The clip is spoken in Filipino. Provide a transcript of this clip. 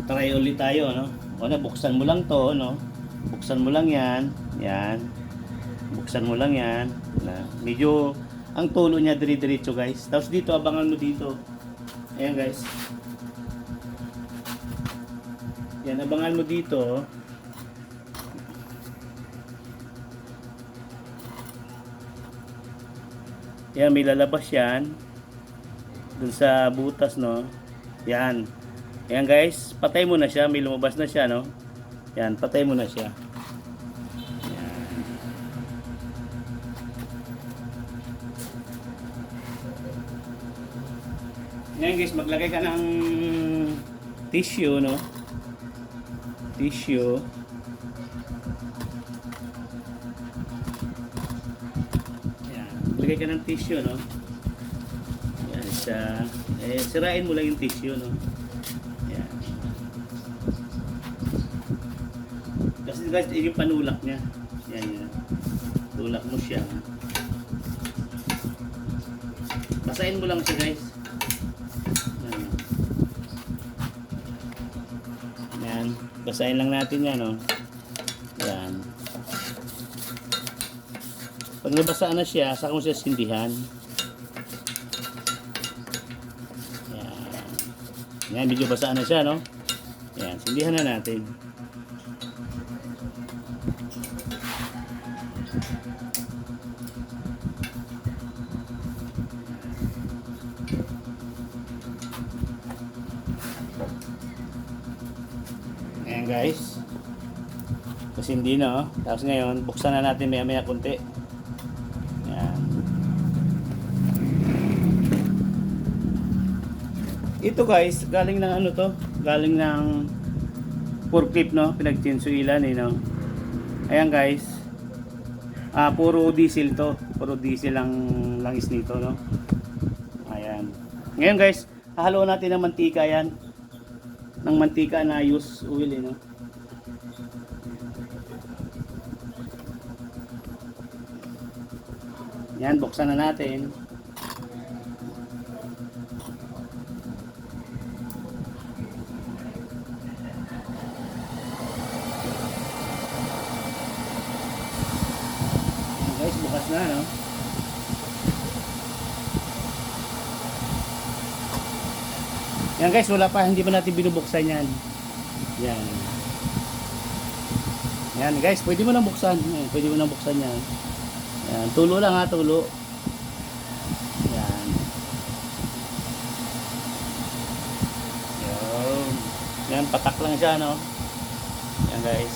Try ulit tayo, no? O na, buksan mo lang to, no? Buksan mo lang yan. Yan. Buksan mo lang yan. Na, medyo, ang tulo niya dire-diretso, guys. Tapos dito, abangan mo dito. Ayan, guys. Yan, abangan mo dito. Yan, may lalabas yan. Dun sa butas, no? Yan. Yan, guys. Patay mo na siya. May lumabas na siya, no? Yan, patay mo na siya. Yan. Yan, guys. Maglagay ka ng tissue, no? Tissue. Yan. Maglagay ka ng tissue, no? Yan siya. Sirain mo lang yung tissue, no? Yan. Kasi guys, yung panulak niya. Yan, yan. Tulak mo siya. Basahin mo lang siya, guys. Yan. Yan. Basahin lang natin yan, no? Yan. Pag nabasa na siya, saka mo siya sindihan. Yan. Yan, medyo basa na siya, no? Yan, sindihan na natin. Ayan, guys. Kasi hindi na, oh. Tapos ngayon, buksan na natin maya-maya kunti. Ayan. Ito, guys, galing ng ano to? Galing ng forklift, no? Pinagtsinsuilan, no? Ayan, guys. Puro diesel to. Puro diesel ang langis nito, no? Ayan. Ngayon, guys, hahaluan natin ng mantika yan. Ng mantika na use oil, no? Yan, buksan na natin. Guys, bukas na, no? Yan, guys, wala pa, hindi pa natin binubuksan yan. Yan. Yan, guys, pwede mo nang buksan. Yan, pwede mo nang buksan yan. Yan, tulo lang, ha, tulo. Yan. Yan, patak lang siya, no? Yan, guys.